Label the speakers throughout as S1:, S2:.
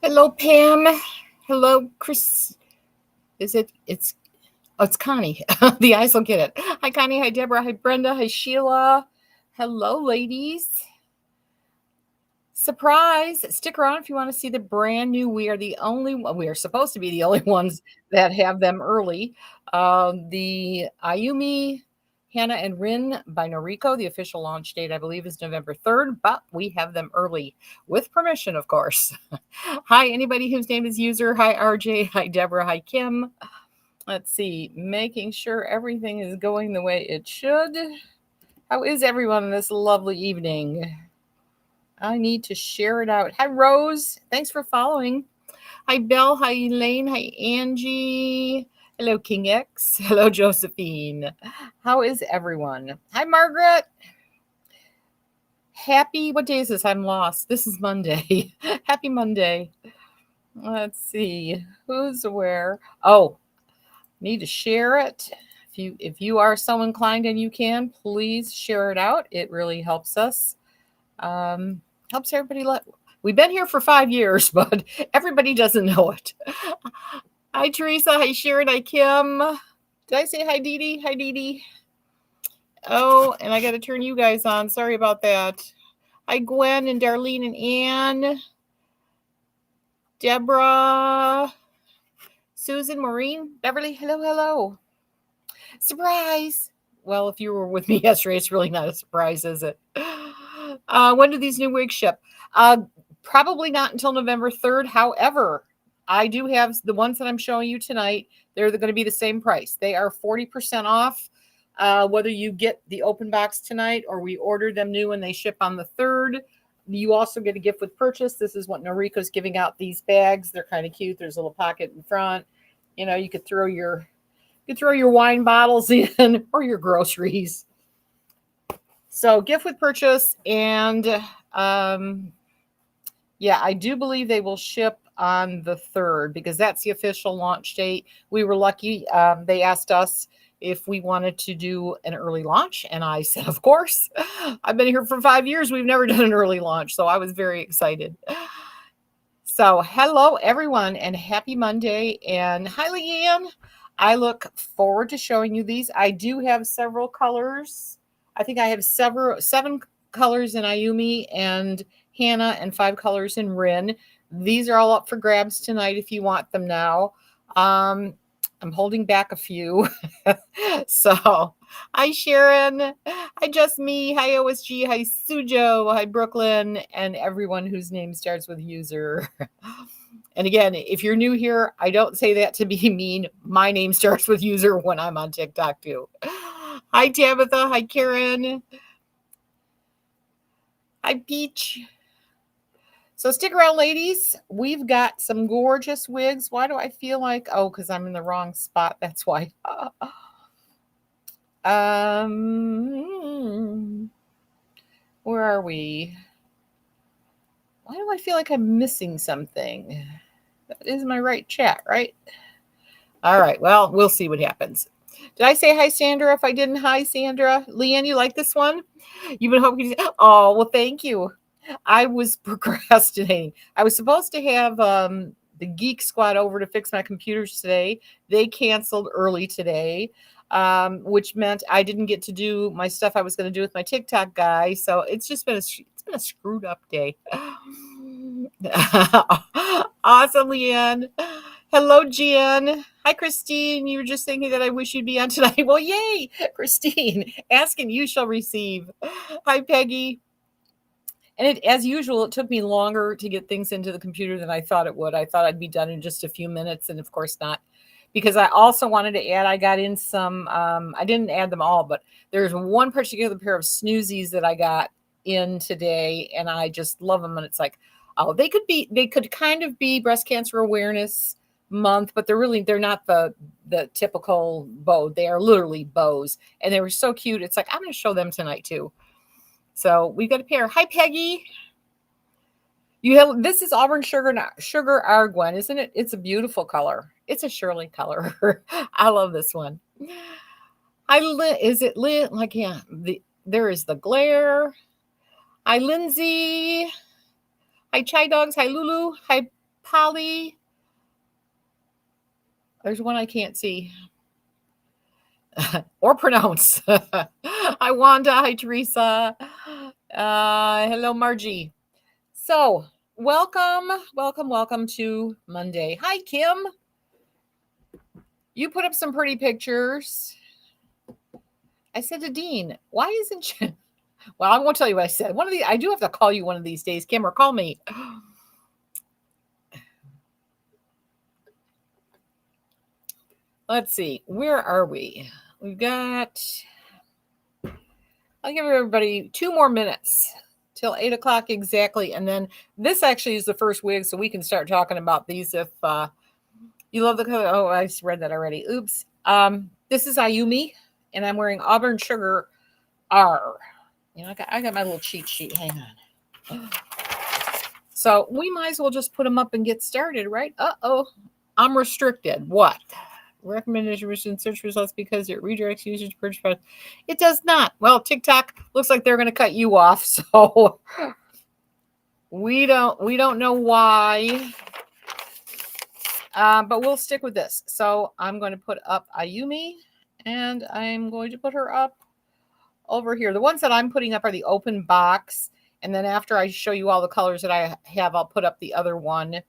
S1: Hello, Pam. Hello, Chris. Is it? It's Connie. The eyes will get it. Hi, Connie. Hi, Deborah. Hi, Brenda. Hi, Sheila. Hello, ladies. Surprise. Stick around if you want to see the brand new. We are supposed to be the only ones that have them early. The Ayumi, Hana and Rin by Noriko. The official launch date, I believe, is November 3rd, but we have them early with permission, of course. Hi, anybody whose name is user. Hi, RJ. Hi, Deborah. Hi, Kim. Let's see, making sure everything is going the way it should. How is everyone this lovely evening? I need to share it out. Hi, Rose. Thanks for following. Hi, Belle. Hi, Elaine. Hi, Angie. Hello, King X. Hello, Josephine. How is everyone? Hi, Margaret. Happy, what day is this? I'm lost. This is Monday. Happy Monday. Let's see. Who's where? Oh, need to share it. If you are so inclined and you can, please share it out. It really helps us. Helps everybody. We've been here for 5 years, but everybody doesn't know it. Hi, Teresa. Hi, Sharon. Hi, Kim. Did I say hi, Dee Dee? Hi, Dee Dee. Oh, and I got to turn you guys on. Sorry about that. Hi, Gwen and Darlene and Anne. Deborah. Susan, Maureen, Beverly. Hello, hello. Surprise. Well, if you were with me yesterday, it's really not a surprise, is it? When do these new wigs ship? Probably not until November 3rd. However, I do have the ones that I'm showing you tonight. They're going to be the same price. They are 40% off. Whether you get the open box tonight or we order them new and they ship on the 3rd. You also get a gift with purchase. This is what Noriko's giving out, these bags. They're kind of cute. There's a little pocket in front. You could throw your wine bottles in or your groceries. So gift with purchase. And yeah, I do believe they will ship on the 3rd because that's the official launch date. We were lucky. They asked us if we wanted to do an early launch. And I said, of course. I've been here for 5 years. We've never done an early launch. So I was very excited. So hello, everyone, and happy Monday. And hi, Leanne. I look forward to showing you these. I do have several colors. I think I have 7 colors in Ayumi and Hana and 5 colors in Rin. These are all up for grabs tonight if you want them now. I'm holding back a few. So, hi, Sharon. Hi, Just Me. Hi, OSG. Hi, Sujo. Hi, Brooklyn. And everyone whose name starts with user. And again, if you're new here, I don't say that to be mean. My name starts with user when I'm on TikTok too. Hi, Tabitha. Hi, Karen. Hi, Peach. So stick around, ladies. We've got some gorgeous wigs. Why do I feel like, because I'm in the wrong spot. That's why. Where are we? Why do I feel like I'm missing something? That is my right chat, right? All right. Well, we'll see what happens. Did I say hi, Sandra? If I didn't, hi, Sandra. Leanne, you like this one? You've been hoping to. Oh, well, thank you. I was procrastinating. I was supposed to have the Geek Squad over to fix my computers today. They canceled early today, which meant I didn't get to do my stuff I was going to do with my TikTok guy. So it's just been a screwed up day. Awesome, Leanne. Hello, Jan. Hi, Christine. You were just thinking that I wish you'd be on tonight. Well, yay, Christine. Ask and you shall receive. Hi, Peggy. And as usual, it took me longer to get things into the computer than I thought it would. I thought I'd be done in just a few minutes, and of course not. Because I also wanted to add, I got in some, I didn't add them all, but there's one particular pair of snoozies that I got in today, and I just love them. And it's like, they could kind of be breast cancer awareness month, but they're not the typical bow. They are literally bows, and they were so cute. It's like, I'm going to show them tonight too. So we've got a pair. Hi, Peggy. This is Auburn Sugar Argwen, isn't it? It's a beautiful color. It's a Shirley color. I love this one. Hi, is it lit? Like, yeah, there is the glare. Hi, Lindsay. Hi, Chai Dogs. Hi, Lulu. Hi, Polly. There's one I can't see or pronounce. Hi, Wanda. Hi, Teresa. Hello, Margie. So, welcome to Monday. Hi, Kim. You put up some pretty pictures. I said to Dean, why isn't she? Well, I won't tell you what I said. I do have to call you one of these days, Kim, or call me. Let's see. Where are we? We've got, I'll give everybody 2 more minutes till 8 o'clock exactly. And then this actually is the first wig, so we can start talking about these if you love the color. Oh, I read that already. Oops. This is Ayumi, and I'm wearing Auburn Sugar R. You know, I got my little cheat sheet. Hang on. So we might as well just put them up and get started, right? Uh-oh. I'm restricted. What? Recommendation search results because it redirects users to purchase products. It does not. Well, TikTok looks like they're going to cut you off, so we don't know why. But we'll stick with this. So I'm going to put up Ayumi, and I'm going to put her up over here. The ones that I'm putting up are the open box, and then after I show you all the colors that I have, I'll put up the other one.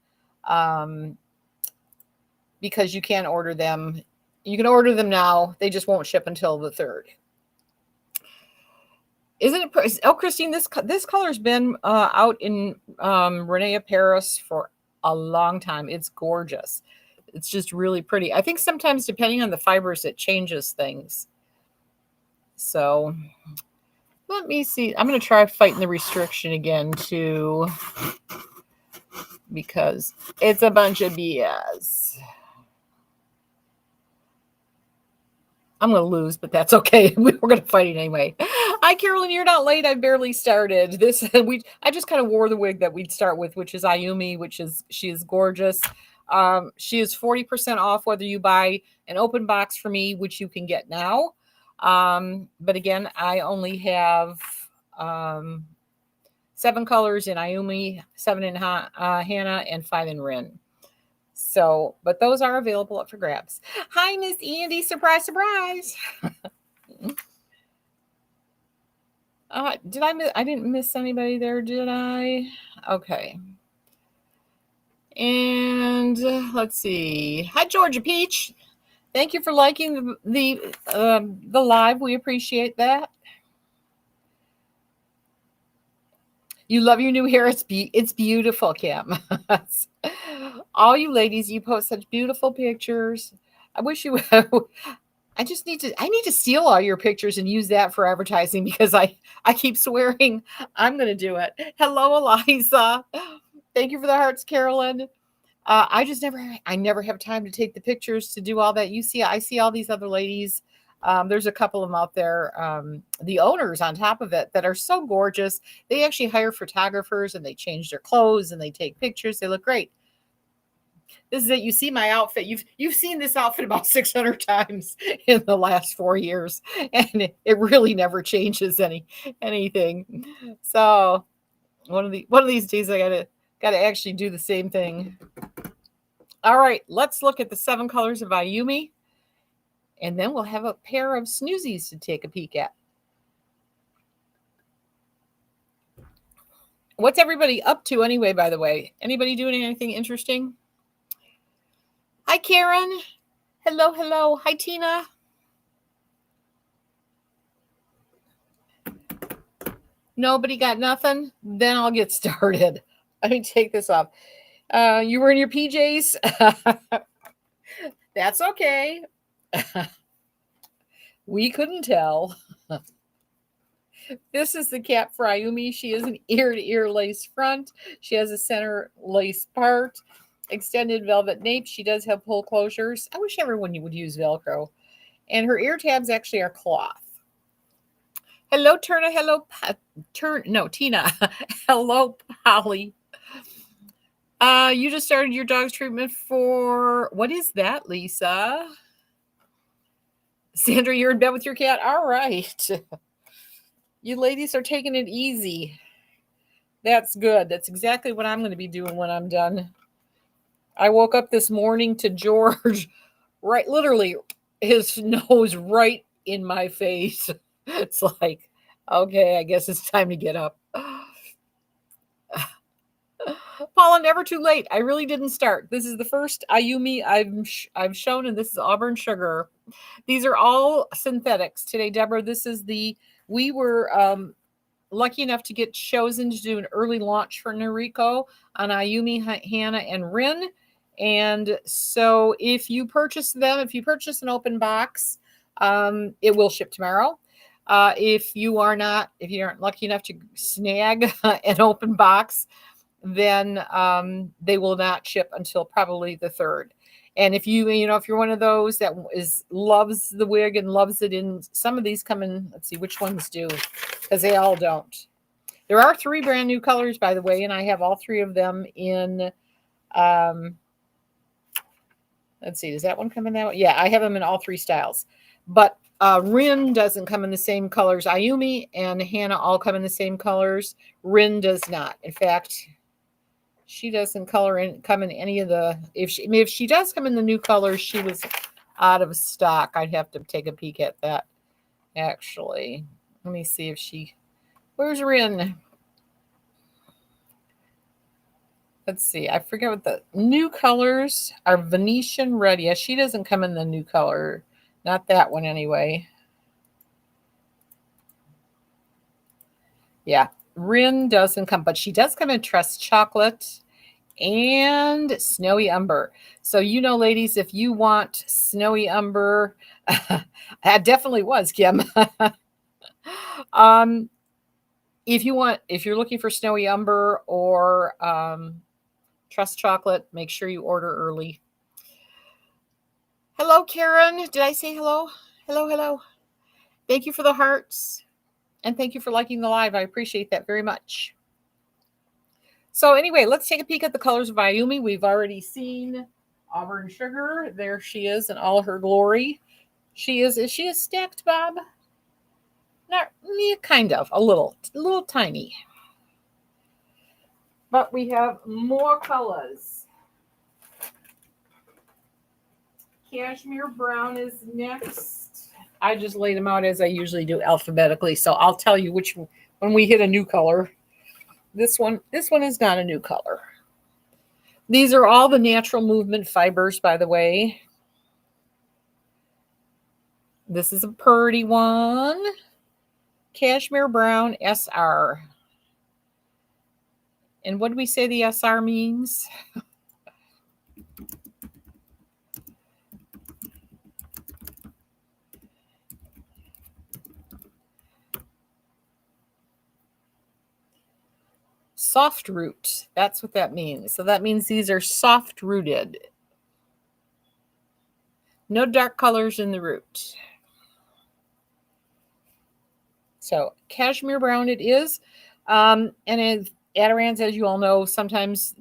S1: Because you can order them. You can order them now. They just won't ship until the 3rd. Isn't it? Oh, Christine, this color's been out in Renea Paris for a long time. It's gorgeous. It's just really pretty. I think sometimes depending on the fibers, it changes things. So let me see. I'm going to try fighting the restriction again too, because it's a bunch of BS. I'm going to lose, but that's okay. We're going to fight it anyway. Hi, Carolyn. You're not late. I barely started. I just kind of wore the wig that we'd start with, which is Ayumi, she is gorgeous. She is 40% off whether you buy an open box for me, which you can get now. But again, I only have 7 colors in Ayumi, 7 in Hana, and 5 in Rin. So, but those are available up for grabs. Hi, Miss Andy. Surprise, surprise. I didn't miss anybody there, did I? Okay. And let's see. Hi, Georgia Peach. Thank you for liking the live. We appreciate that. You love your new hair. It's beautiful, Kim. All you ladies, you post such beautiful pictures. I wish you would. I need to steal all your pictures and use that for advertising because I keep swearing I'm going to do it. Hello, Eliza. Thank you for the hearts, Carolyn. I never have time to take the pictures to do all that. I see all these other ladies. There's a couple of them out there, the owners on top of it that are so gorgeous. They actually hire photographers and they change their clothes and they take pictures. They look great. This is it. You see my outfit. You've seen this outfit about 600 times in the last 4 years, and it really never changes anything. So one of these days I gotta actually do the same thing. All right, let's look at the 7 colors of Ayumi, and then we'll have a pair of snoozies to take a peek at. What's everybody up to anyway, by the way? Anybody doing anything interesting? Hi, Karen. Hello, hello. Hi, Tina. Nobody got nothing? Then I'll get started. Let me take this off. You were in your PJs? That's okay. We couldn't tell. This is the cap for Ayumi. She is an ear-to-ear lace front. She has a center lace part. Extended velvet nape. She does have pull closures. I wish everyone would use Velcro. And her ear tabs actually are cloth. Hello, Tina. Hello, Polly. You just started your dog's treatment for, what is that, Lisa? Sandra, you're in bed with your cat? All right. You ladies are taking it easy. That's good. That's exactly what I'm going to be doing when I'm done. I woke up this morning to George, right, literally his nose right in my face. It's like, okay, I guess it's time to get up. Paula, never too late. I really didn't start. This is the first Ayumi I've shown, and this is Auburn Sugar. These are all synthetics today, Deborah. This is we were lucky enough to get chosen to do an early launch for Noriko on Ayumi, Hana and Rin. And so if you purchase them, if you purchase an open box, it will ship tomorrow. If you aren't lucky enough to snag an open box, then they will not ship until probably the 3rd. And if if you're one of those that loves the wig and loves it in, some of these come in, let's see which ones do, because they all don't. There are 3 brand new colors, by the way, and I have all 3 of them in, let's see, does that one come in that one? Yeah, I have them in all 3 styles. But Rin doesn't come in the same colors. Ayumi and Hana all come in the same colors. Rin does not. In fact, she doesn't come in any of the, if she does come in the new colors, she was out of stock. I'd have to take a peek at that, actually. Let me see if where's Rin? Let's see. I forget what the new colors are. Venetian red. Yeah, she doesn't come in the new color. Not that one anyway. Yeah, Rin doesn't come, but she does come in Trust Chocolate and Snowy Umber. So, ladies, if you want Snowy Umber, that definitely was, Kim. If you're looking for Snowy Umber or Trust Chocolate, make sure you order early. Hello, Karen. Did I say hello? Hello, hello. Thank you for the hearts. And thank you for liking the live. I appreciate that very much. So anyway, let's take a peek at the colors of Ayumi. We've already seen Auburn Sugar. There she is in all her glory. Is she a stacked bob? Not, yeah, kind of, a little tiny. But we have more colors. Cashmere Brown is next. I just laid them out as I usually do alphabetically, so I'll tell you which when we hit a new color. This one is not a new color. These are all the natural movement fibers, by the way. This is a pretty one. Cashmere Brown SR. And what do we say the SR means? Soft root. That's what that means. So that means these are soft rooted. No dark colors in the root. So Cashmere Brown it is. And Adirans, as you all know, always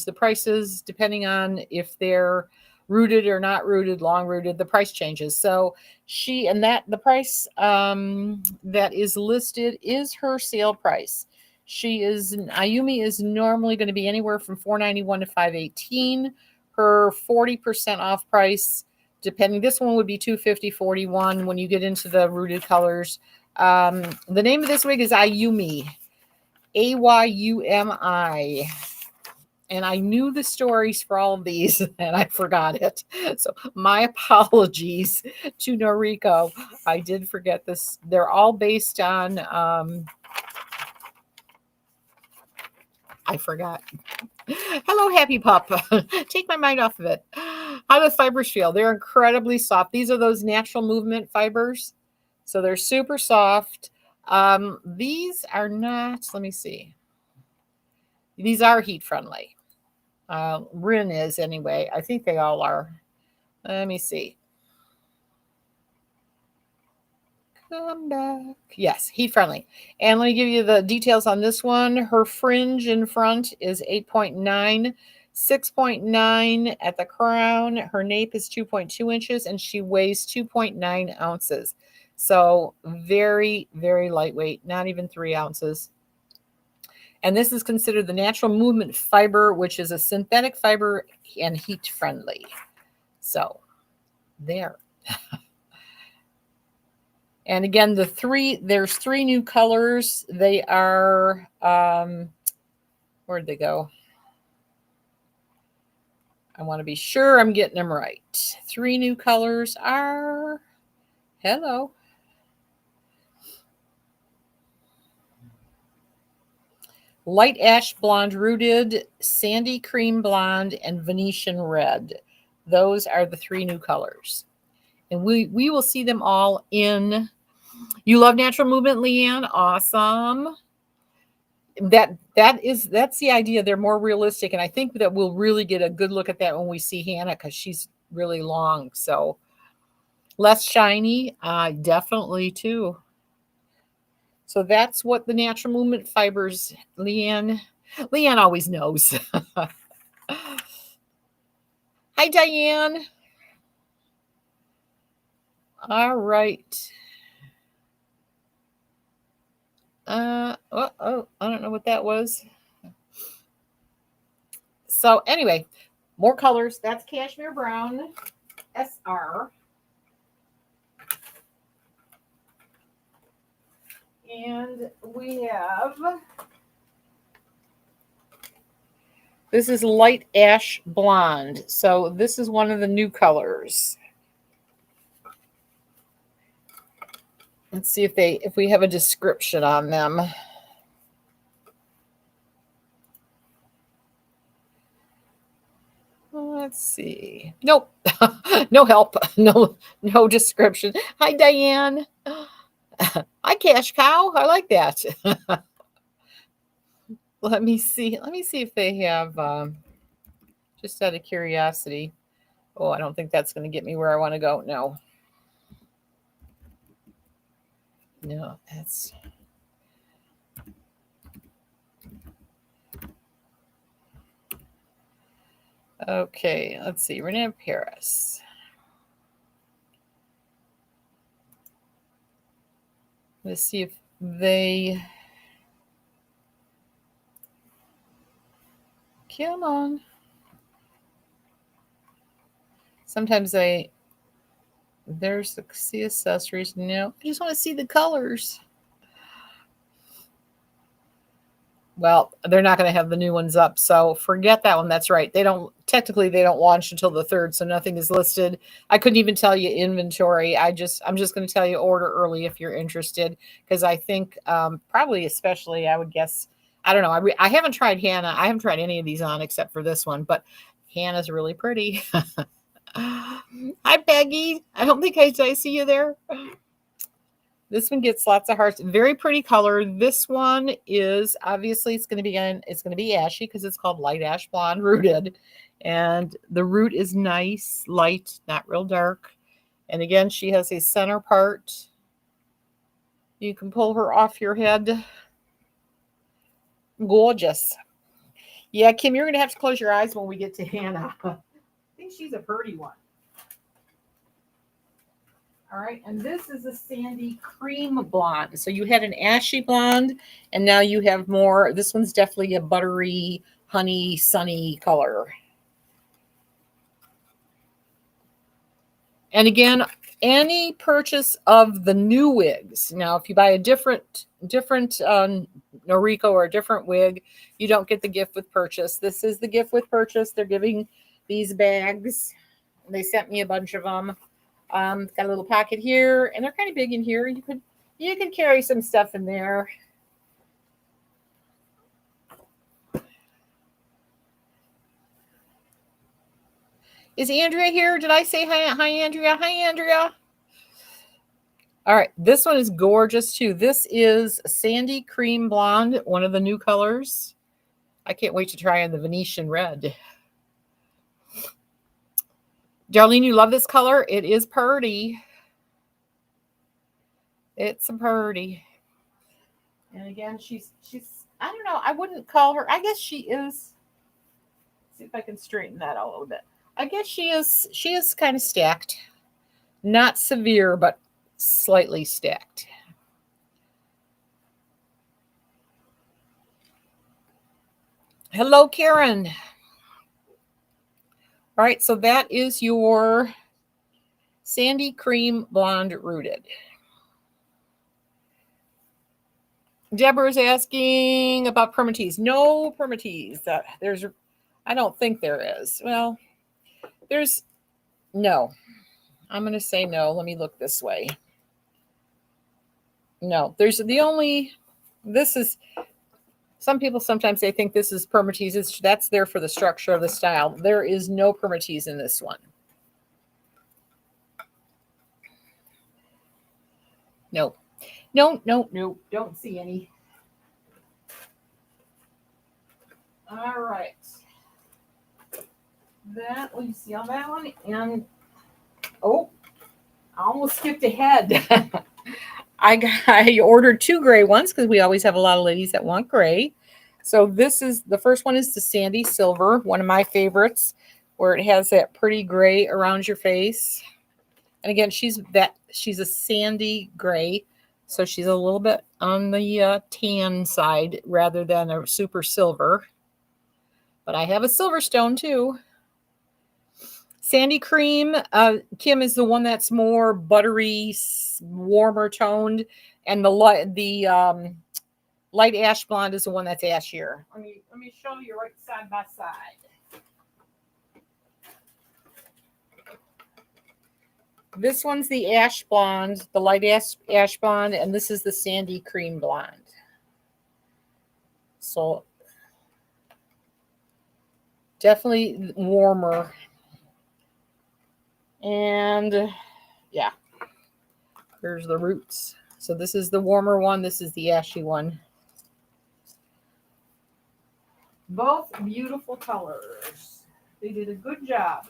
S1: the prices, depending on if they're rooted or not rooted, long rooted, the price changes. So the price that is listed is her sale price. Ayumi is normally going to be anywhere from $4.91 to $5.18. Her 40% off price, depending, this one would be $250, $41 when you get into the rooted colors. The name of this wig is Ayumi, Ayumi. And I knew the stories for all of these and I forgot it. So my apologies to Noriko. I did forget this. They're all based on, I forgot. Hello, Happy Pup. Take my mind off of it. How do the fibers feel? They're incredibly soft. These are those natural movement fibers. So they're super soft. These are not, let me see. These are heat friendly. Rin is anyway. I think they all are. Let me see. Come back. Yes, heat friendly. And let me give you the details on this one. Her fringe in front is 8.9, 6.9 at the crown. Her nape is 2.2 inches, and she weighs 2.9 ounces. So very, very lightweight, not even 3 ounces. And this is considered the natural movement fiber, which is a synthetic fiber and heat friendly. So there. And again, there's three new colors. They are, where'd they go? I want to be sure I'm getting them right. Three new colors are, hello. Light ash blonde rooted, sandy cream blonde, and Venetian red. Those are the three new colors. And we will see them all in. You love natural movement, Leanne? Awesome. That's the idea. They're more realistic, and I think that we'll really get a good look at that when we see Hannah, because she's really long. So less shiny, definitely too. So that's what the natural movement fibers, Leanne always knows. Hi, Diane. All right. I don't know what that was. So anyway, more colors. That's Cashmere Brown, SR. And we have, this is light ash blonde. So this is one of the new colors. Let's see if we have a description on them. Let's see. Nope. No help. No description. Hi, Diane. Hi, Cash Cow. I like that. Let me see if they have, just out of curiosity. Oh, I don't think that's going to get me where I want to go. No, that's. Okay, let's see. Renee Paris. Let's see if they. Come on. Sometimes there's the see accessories. No, I just want to see the colors. Well, they're not going to have the new ones up, so forget that one. That's right. They don't launch until the 3rd, so nothing is listed. I couldn't even tell you inventory. I'm just going to tell you order early if you're interested, because I think probably especially I would guess, I don't know. I haven't tried Hannah. I haven't tried any of these on except for this one, but Hannah's really pretty. Hi, Peggy. I don't think I see you there. This one gets lots of hearts. Very pretty color. This one is obviously it's going to be ashy because it's called light ash blonde rooted, and the root is nice, light, not real dark. And again, she has a center part. You can pull her off your head. Gorgeous. Yeah, Kim, you're going to have to close your eyes when we get to Hannah. I think she's a pretty one. All right, and this is a sandy cream blonde. So you had an ashy blonde, and now you have more. This one's definitely a buttery, honey, sunny color. And again, any purchase of the new wigs. Now, if you buy a different Noriko or a different wig, you don't get the gift with purchase. This is the gift with purchase. They're giving these bags. They sent me a bunch of them. Got a little pocket here, and they're kind of big in here. You could carry some stuff in there. Is Andrea here? Did I say hi? Hi, Andrea. Hi, Andrea. All right, this one is gorgeous too. This is sandy cream blonde, one of the new colors. I can't wait to try on the Venetian red. Darlene, you love this color? It is pretty. It's a pretty. And again, she's I don't know, I wouldn't call her, I guess she is. See if I can straighten that out a little bit. I guess she is kind of stacked. Not severe, but slightly stacked. Hello, Karen. All right, so that is your Sandy Cream Blonde Rooted. Deborah's asking about permatease. No permatease. I don't think there is. Well, there's no. I'm going to say no. Let me look this way. No, there's the only. This is. Some people sometimes they think this is permatease. That's there for the structure of the style. There is no permatease in this one. No. No. Don't see any. All right. That, let me see on that one. And, oh, I almost skipped ahead. I ordered 2 gray ones because we always have a lot of ladies that want gray. So this is, the first one is the Sandy Silver, one of my favorites, where it has that pretty gray around your face. And again, she's a sandy gray. So she's a little bit on the tan side rather than a super silver. But I have a silver stone too. Sandy Cream, Kim, is the one that's more buttery, warmer toned, and the light ash blonde is the one that's ashier. Let me show you right side by side. This one's the ash blonde, the light ash blonde, and this is the Sandy Cream blonde. So definitely warmer. And yeah, here's the roots. So this is the warmer one. This is the ashy one. Both beautiful colors. They did a good job.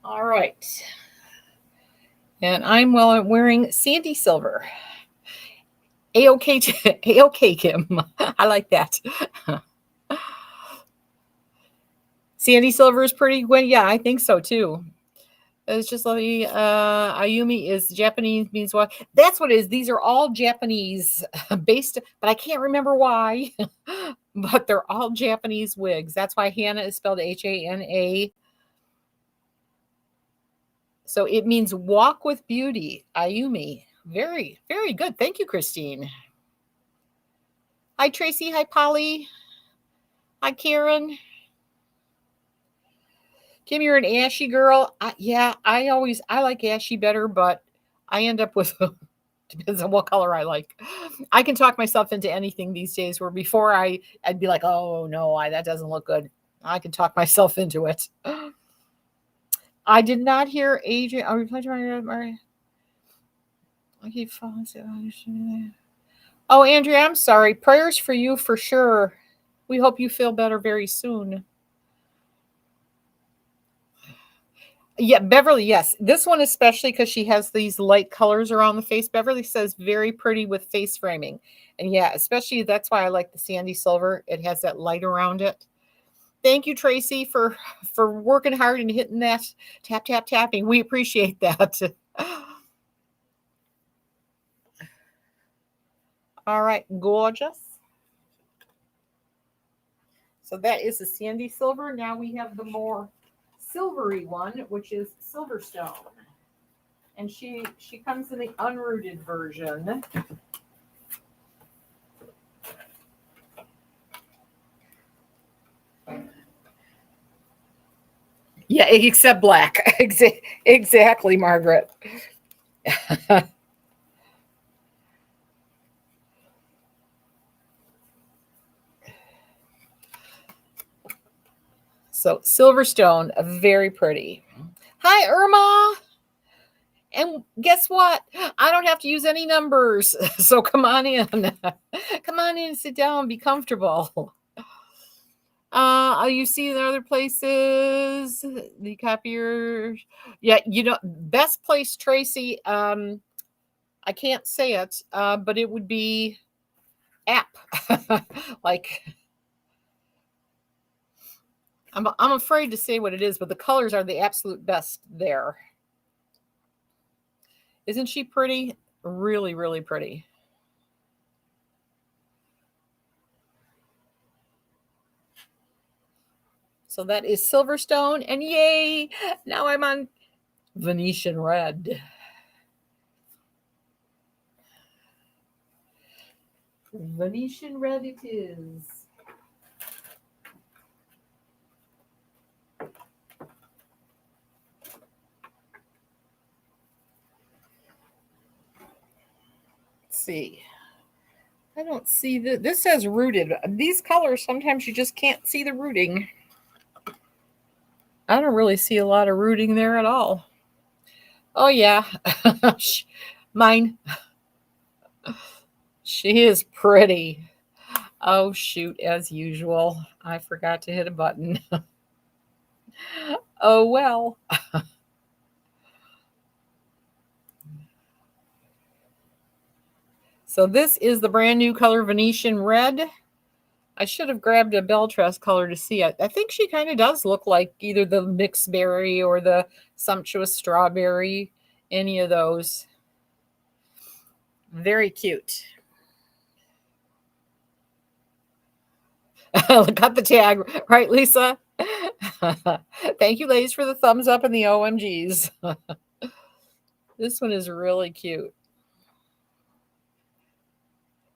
S1: All right. And I'm wearing Sandy Silver. A-OK, A-OK, Kim. I like that. Sandy Silver is pretty good. Yeah, I think so too. It's just like Ayumi is Japanese means what? That's what it is. These are all Japanese based, but I can't remember why. But they're all Japanese wigs. That's why Hana is spelled Hana. So it means walk with beauty. Ayumi. Very, very good. Thank you, Christine. Hi, Tracy. Hi, Polly. Hi, Karen. Kim, you're an ashy girl. Yeah, I like ashy better, but I end up with depends on what color I like. I can talk myself into anything these days. Where before I'd be like, oh no, that doesn't look good. I can talk myself into it. I did not hear Adrian. I'll reply to my. I keep falling. Oh, Andrea, I'm sorry. Prayers for you for sure. We hope you feel better very soon. Yeah, Beverly, yes. This one especially because she has these light colors around the face. Beverly says very pretty with face framing. And yeah, especially that's why I like the Sandy Silver. It has that light around it. Thank you, Tracy, for working hard and hitting that tapping. We appreciate that. All right, gorgeous. So that is the Sandy Silver. Now we have the more silvery one, which is Silverstone. And she comes in the unrooted version. Yeah, except black. Exactly, Margaret. So Silverstone, very pretty. Hi, Irma. And guess what? I don't have to use any numbers. So come on in. Come on in, sit down, be comfortable. You see in other places the copier. Yeah, best place, Tracy. I can't say it, but it would be app. Like, I'm afraid to say what it is, but the colors are the absolute best there. Isn't she pretty? Really, really pretty. So that is Silverstone, and yay! Now I'm on Venetian Red. Venetian Red it is. Let's see. I don't see this says rooted. These colors, sometimes you just can't see the rooting. I don't really see a lot of rooting there at all. Oh yeah. Mine. She is pretty. Oh shoot, as usual. I forgot to hit a button. Oh well. So this is the brand new color Venetian Red. I should have grabbed a Beltress color to see it. I think she kind of does look like either the mixed berry or the sumptuous strawberry, any of those. Very cute. Got the tag, right, Lisa? Thank you, ladies, for the thumbs up and the OMGs. This one is really cute.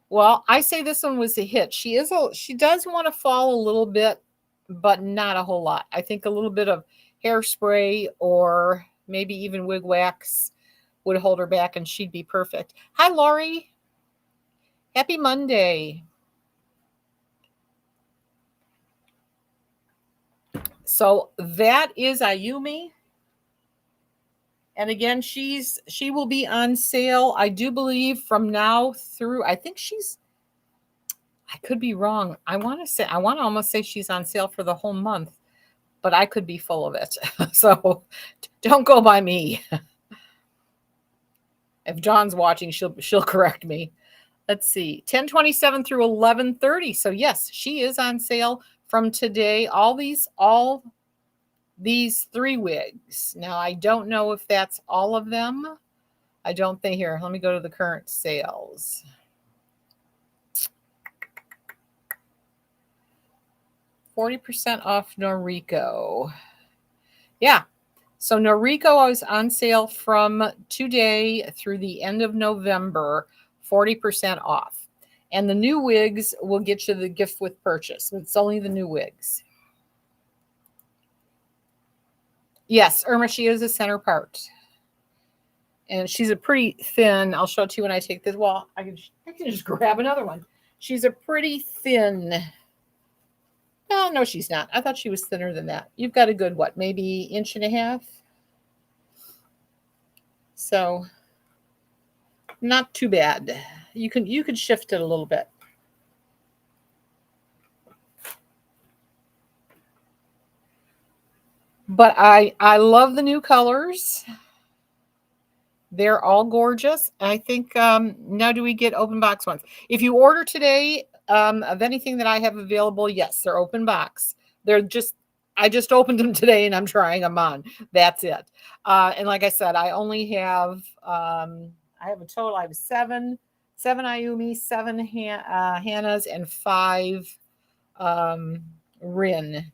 S1: Well, I say this one was a hit. She does want to fall a little bit, but not a whole lot. I think a little bit of hairspray or maybe even wig wax would hold her back and she'd be perfect. Hi, Lori. Happy Monday. So that is Ayumi. And again, she will be on sale, I do believe, from now through, I think I could be wrong. I want to almost say she's on sale for the whole month, but I could be full of it. So don't go by me. If John's watching, she'll correct me. Let's see, 10/27 through 11/30. So yes, she is on sale from today. All these 3 wigs. Now, I don't know if that's all of them. I don't think here. Let me go to the current sales. $40% off Noriko. Yeah. So Noriko is on sale from today through the end of November, 40% off. And the new wigs will get you the gift with purchase. It's only the new wigs. Yes, Irma, she is a center part. And she's a pretty thin, I'll show it to you when I take this. Well, I can just grab another one. She's a pretty thin. Oh, no, she's not. I thought she was thinner than that. You've got a good, what, maybe 1.5 inches? So not too bad. You could shift it a little bit. But I love the new colors. They're all gorgeous. I think now do we get open box ones? If you order today of anything that I have available, yes, they're open box. I just opened them today and I'm trying them on. That's it. And like I said, I only have I have a total. I have seven Ayumi, 7 Hanas, and 5 Rin.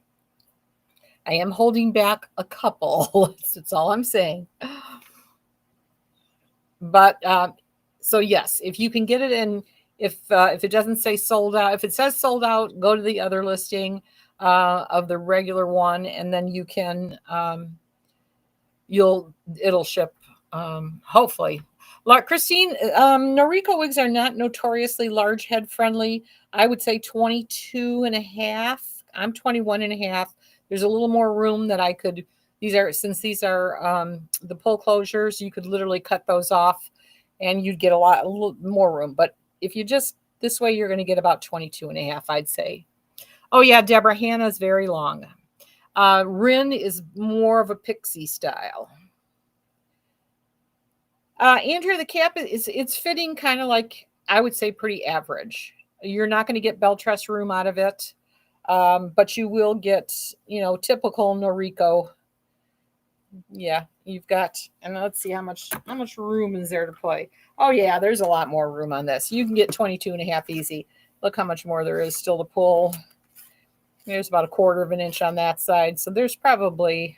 S1: I am holding back a couple. That's all I'm saying. But so yes, if you can get it in, if it doesn't say sold out, if it says sold out, go to the other listing of the regular one, and then you can it'll ship hopefully. Christine, Noriko wigs are not notoriously large head friendly. I would say 22.5. I'm 21.5. There's a little more room that I could. These are the pull closures. You could literally cut those off, and you'd get a little more room. But if you just this way, you're going to get about 22.5. I'd say. Oh yeah, Deborah, Hannah's very long. Rin is more of a pixie style. Andrea, the cap it's fitting kind of like, I would say, pretty average. You're not going to get bell truss room out of it, but you will get, typical Noriko. Yeah, you've got, and let's see how much room is there to play. Oh yeah, there's a lot more room on this. You can get 22.5 easy. Look how much more there is still to pull. There's about 1/4 of an inch on that side. So there's probably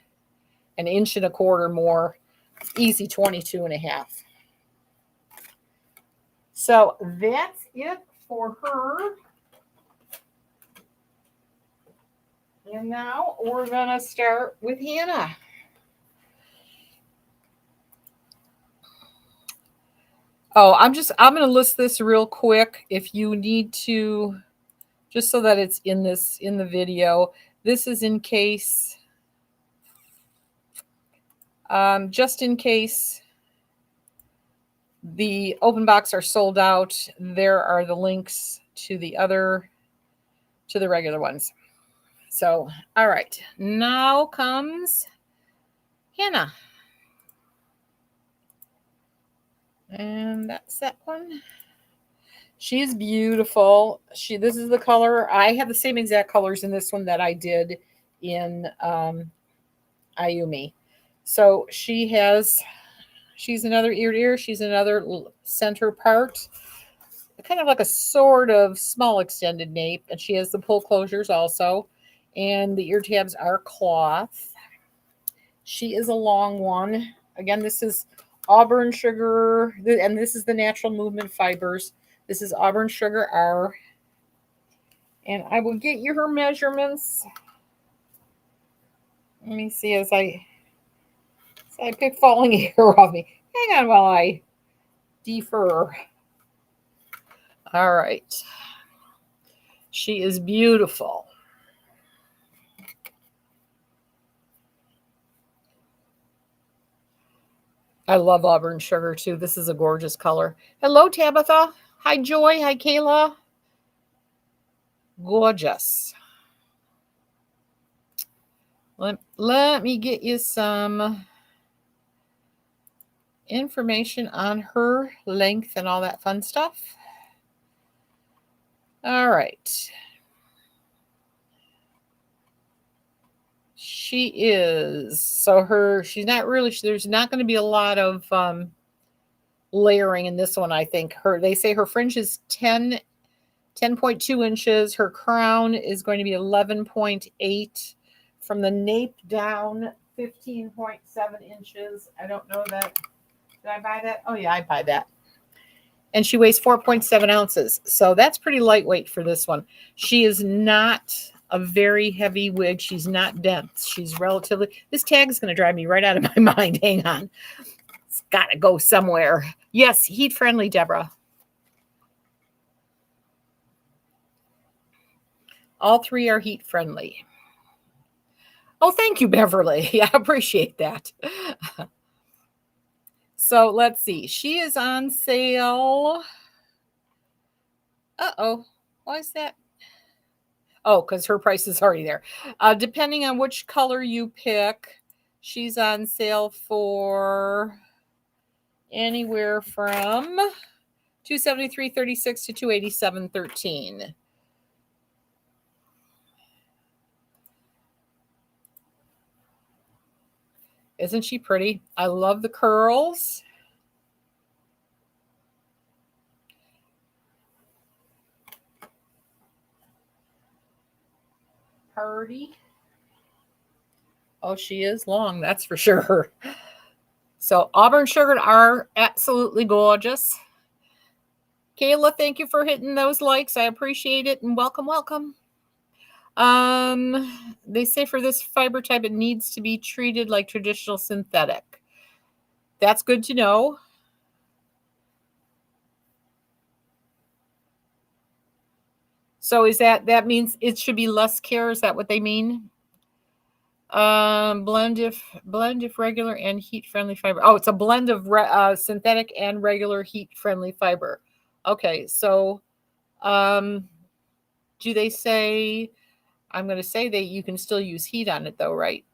S1: 1.25 inches more. Easy 22.5. So that's it for her. And now we're going to start with Hana. Oh, I'm going to list this real quick if you need to, just so that it's in the video. This is in case, just in case the open box are sold out, there are the links to the regular ones. So, all right, now comes Hana. And that's that one. She's beautiful. This is the color. I have the same exact colors in this one that I did in Ayumi. So she's another ear to ear. She's another center part. Kind of like a sort of small extended nape. And she has the pull closures also. And the ear tabs are cloth. She is a long one. Again, this is Auburn Sugar. And this is the natural movement fibers. This is Auburn Sugar R. And I will get you her measurements. Let me see as I pick falling hair off me. Hang on while I defer. All right. She is beautiful. I love Auburn Sugar too. This is a gorgeous color. Hello, Tabitha. Hi, Joy. Hi, Kayla. Gorgeous. Let me get you some information on her length and all that fun stuff. All right. She is, she's not really, there's not going to be a lot of layering in this one, I think. They say her fringe is 10.2 inches. Her crown is going to be 11.8. From the nape down, 15.7 inches. I don't know that. Did I buy that? Oh, yeah, I buy that. And she weighs 4.7 ounces. So that's pretty lightweight for this one. She is not a very heavy wig. She's not dense. She's relatively... This tag is going to drive me right out of my mind. Hang on. It's got to go somewhere. Yes, heat friendly, Deborah. All three are heat friendly. Oh, thank you, Beverly. I appreciate that. So let's see. She is on sale. Uh-oh. Why is that? Oh, because her price is already there. Depending on which color you pick, she's on sale for anywhere from $273.36 to $287.13. Isn't she pretty? I love the curls. Party. Oh, she is long, that's for sure. So Auburn Sugar are absolutely gorgeous. Kayla, thank you for hitting those likes. I appreciate it, and welcome, welcome. They say for this fiber type, it needs to be treated like traditional synthetic. That's good to know. So is that means it should be less care? Is that what they mean? Blend if regular and heat friendly fiber. Oh, it's a blend of synthetic and regular heat friendly fiber. Okay, so do they say? I'm going to say that you can still use heat on it, though, right?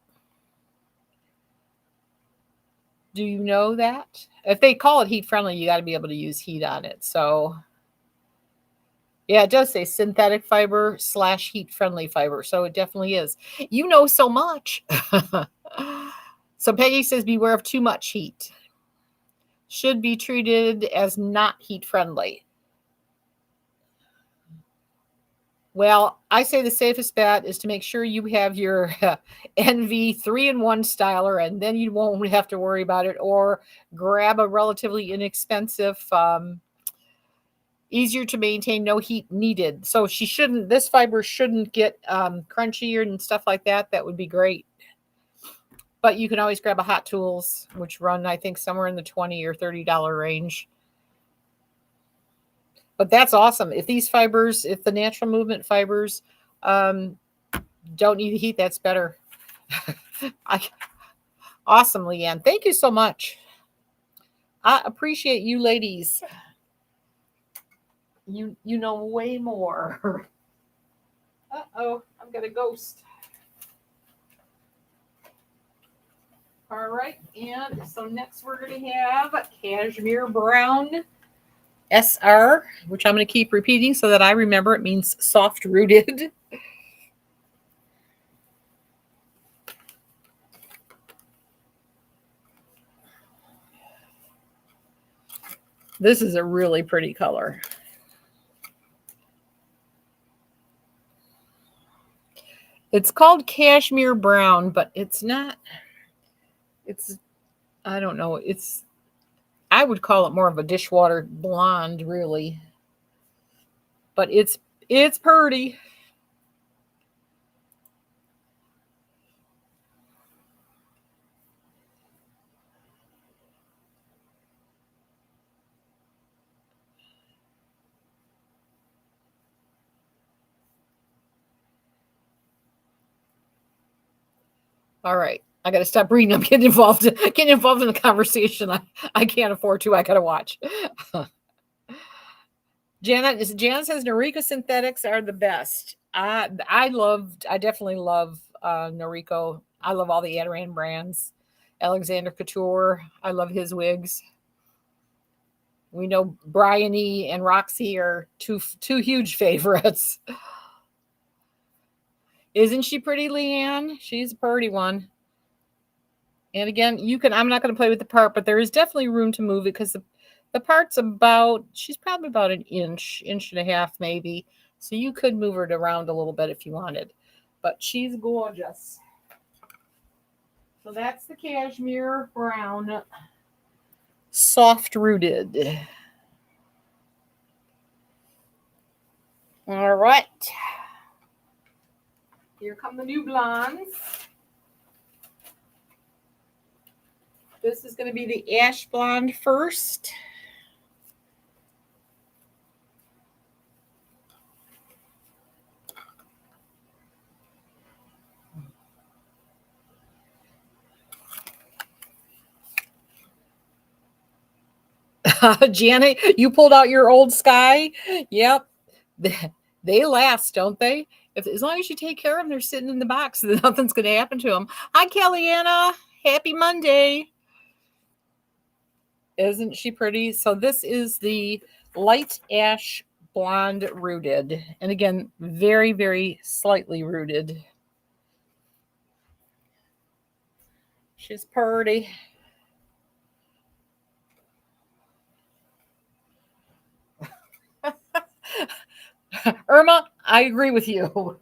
S1: Do you know that? If they call it heat friendly, you got to be able to use heat on it. So, yeah, it does say synthetic fiber / heat friendly fiber. So it definitely is. You know so much. So Peggy says, beware of too much heat. Should be treated as not heat friendly. Well, I say the safest bet is to make sure you have your NV 3-in-1 styler, and then you won't have to worry about it. Or grab a relatively inexpensive, easier to maintain, no heat needed. So this fiber shouldn't get crunchy and stuff like that. That would be great. But you can always grab a Hot Tools, which run, I think, somewhere in the $20 or $30 range. But that's awesome. If the natural movement fibers don't need heat, that's better. Awesome, Leanne. Thank you so much. I appreciate you ladies. You know way more. Uh-oh, I'm going to ghost. All right, and so next we're going to have Cashmere Brown SR, which I'm going to keep repeating so that I remember. It means soft-rooted. This is a really pretty color. It's called Cashmere Brown, but it's not. I don't know. I would call it more of a dishwater blonde, really. But it's pretty. All right. I got to stop reading. I'm getting involved in the conversation. I can't afford to. I got to watch. Janet says Noriko synthetics are the best. I definitely love Noriko. I love all the Adoran brands. Alexander Couture. I love his wigs. We know Bryony and Roxy are two huge favorites. Isn't she pretty, Leanne? She's a pretty one. And again, I'm not going to play with the part, but there is definitely room to move it because the part's she's probably about an inch and a half maybe. So you could move her around a little bit if you wanted. But she's gorgeous. So that's the Cashmere Brown soft rooted. All right. Here come the new blondes. This is going to be the ash blonde first. Janet, you pulled out your old Sky. Yep. They last, don't they? As long as you take care of them, they're sitting in the box. Nothing's going to happen to them. Hi, Kellyanna. Happy Monday. Isn't she pretty? So this is the light ash blonde rooted. And again, very, very slightly rooted. She's pretty. Irma, I agree with you.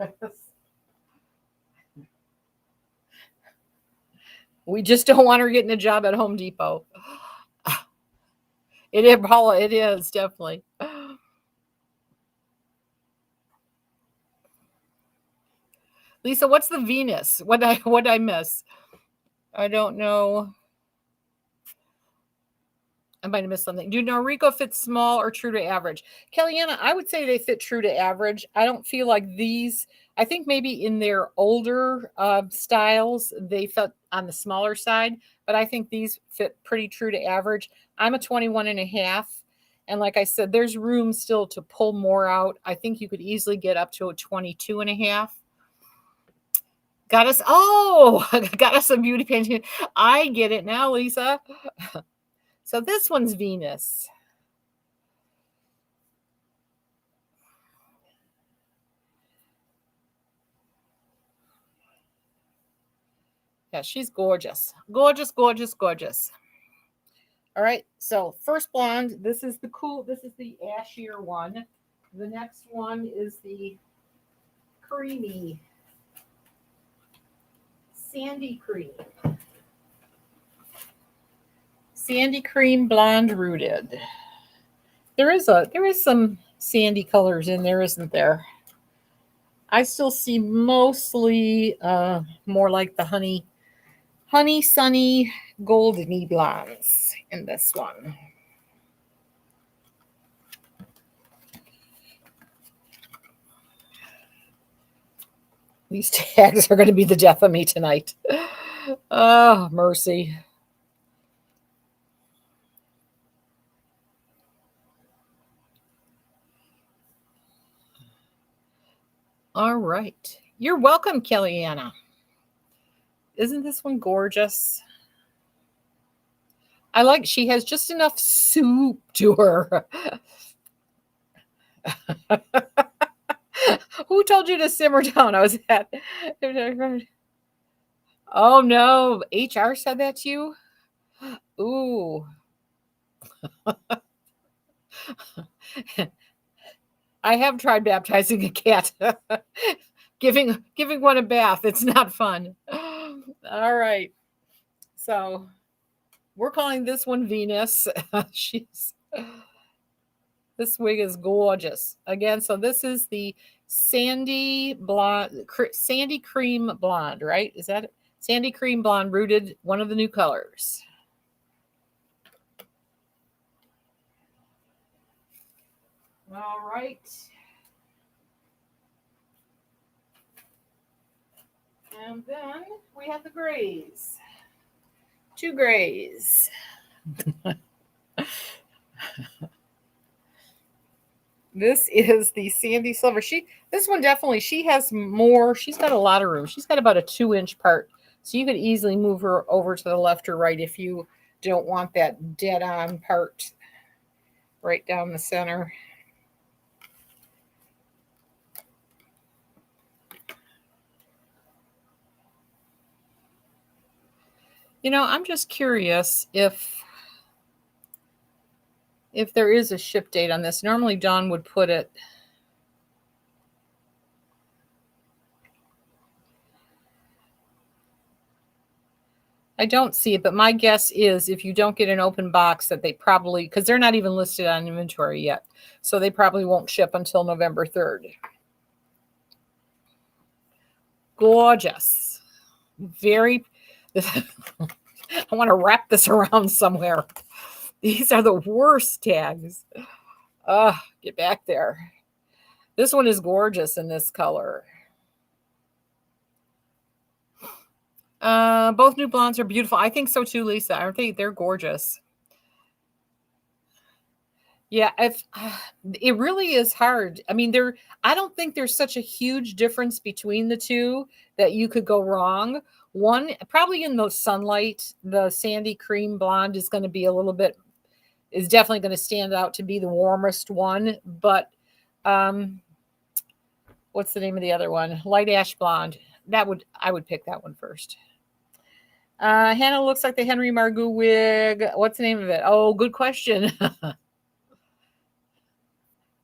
S1: We just don't want her getting a job at Home Depot. It is, Paula. It is definitely. Lisa, what's the Venus? What I miss? I don't know. I might have missed something. Do Noriko fit small or true to average? Kellyanna, I would say they fit true to average. I don't feel like these. I think maybe in their older styles, they fit on the smaller side, but I think these fit pretty true to average. I'm a 21 and a half. And like I said, there's room still to pull more out. I think you could easily get up to a 22 and a half. Got us a beauty pageant. I get it now, Lisa. So this one's Venus. Yeah, she's gorgeous. Gorgeous, gorgeous, gorgeous. All right, so first blonde, this is the ashier one. The next one is the creamy. Sandy cream. Sandy cream blonde rooted. There is some sandy colors in there, isn't there? I still see mostly more like the honey sunny goldeny blondes in this one. These tags are going to be the death of me tonight. Oh, mercy. All right. You're welcome, Kellyanna. Isn't this one gorgeous? I like she has just enough soup to her. Who told you to simmer down? I was at. Oh no, HR said that to you? Ooh. I have tried baptizing a cat. giving one a bath. It's not fun. All right. So we're calling this one Venus. This wig is gorgeous. Again, so this is the sandy cream blonde, right? Is that it? Sandy cream blonde rooted, one of the new colors. All right. And then we have the grays. 2 grays. This is the Sandy Silver. This one definitely, she has more. She's got a lot of room. She's got about a 2-inch part. So you could easily move her over to the left or right if you don't want that dead on part right down the center. You know, I'm just curious if there is a ship date on this. Normally Dawn would put it. I don't see it, but my guess is if you don't get an open box that they probably, because they're not even listed on inventory yet, so they probably won't ship until November 3rd. Gorgeous. Very, I want to wrap this around somewhere. These are the worst tags. Get back there. This one is gorgeous in this color. Both new blondes are beautiful. I think so too, Lisa. Aren't they? They're gorgeous. Yeah, it really is hard. I mean, I don't think there's such a huge difference between the two that you could go wrong. One, probably in the sunlight, the sandy cream blonde is definitely going to stand out to be the warmest one. But what's the name of the other one? Light ash blonde. I would pick that one first. Hannah looks like the Henry Margaux wig. What's the name of it? Oh, good question.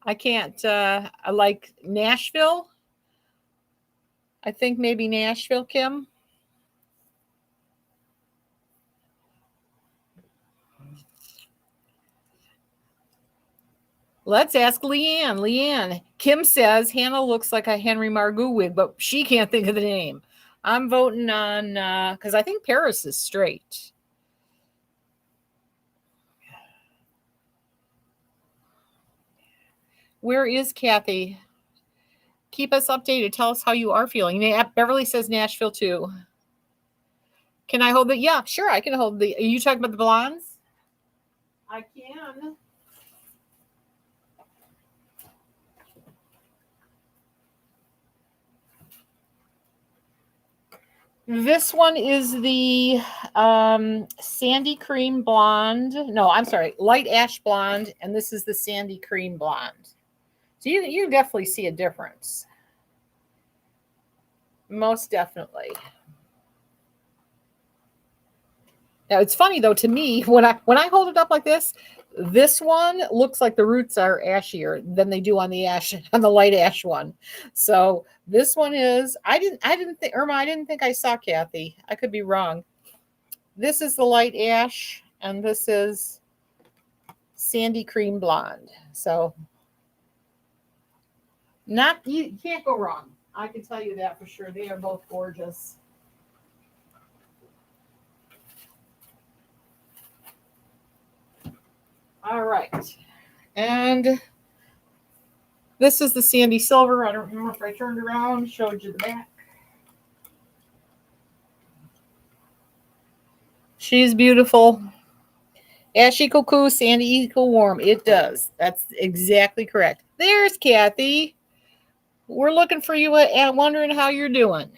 S1: I can't. I like Nashville. I think maybe Nashville, Kim. Let's ask Leanne. Leanne, Kim says Hannah looks like a Henry Margaux wig, but she can't think of the name. I'm voting on, because I think Paris is straight. Where is Kathy? Keep us updated. Tell us how you are feeling. Beverly says Nashville too. Can I hold it? Yeah, sure. I can hold are you talking about the blondes? I can. This one is the sandy cream blonde. No, I'm sorry, light ash blonde, and this is the sandy cream blonde. So you definitely see a difference. Most definitely. Now it's funny though to me when I hold it up like this, This one looks like the roots are ashier than they do on the ash on the light ash one. So this one is I didn't think Irma, I didn't think I saw Kathy. I could be wrong. This is the light ash and this is sandy cream blonde. So not you can't go wrong. I can tell you that for sure. They are both gorgeous. All right. And this is the sandy silver. I don't remember if I turned around, showed you the back. She's beautiful. Ash equal cool, sandy equal warm. It does. That's exactly correct. There's Kathy. We're looking for you and wondering how you're doing.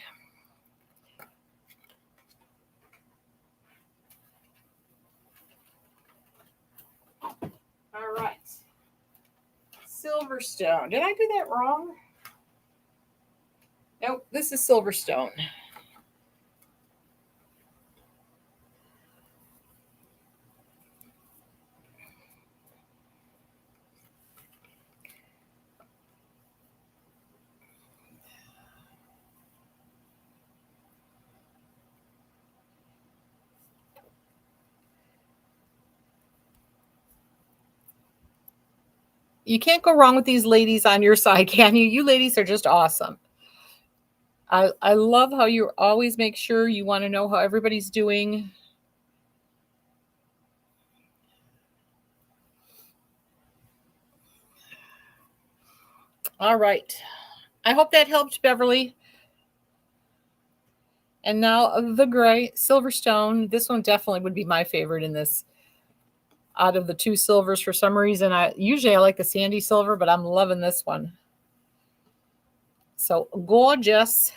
S1: All right. Silverstone. Did I do that wrong? Nope, this is Silverstone. You can't go wrong with these ladies on your side, can you? You ladies are just awesome. I love how you always make sure you want to know how everybody's doing. All right. I hope that helped, Beverly. And now the gray Silverstone. This one definitely would be my favorite in this. Out of the two silvers, for some reason, I like the sandy silver, but I'm loving this one. So gorgeous.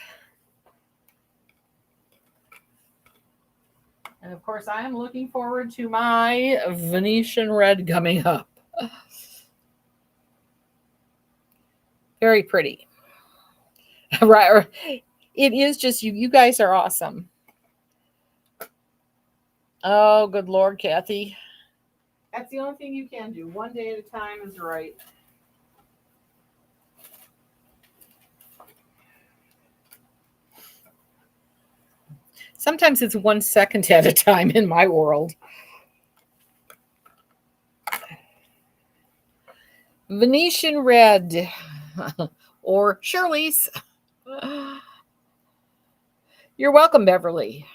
S1: And of course, I am looking forward to my Venetian red coming up. Very pretty. Right. It is just you. You guys are awesome. Oh, good Lord, Kathy. That's the only thing you can do. One day at a time is right. Sometimes it's 1 second at a time in my world. Venetian red or Shirley's. You're welcome, Beverly.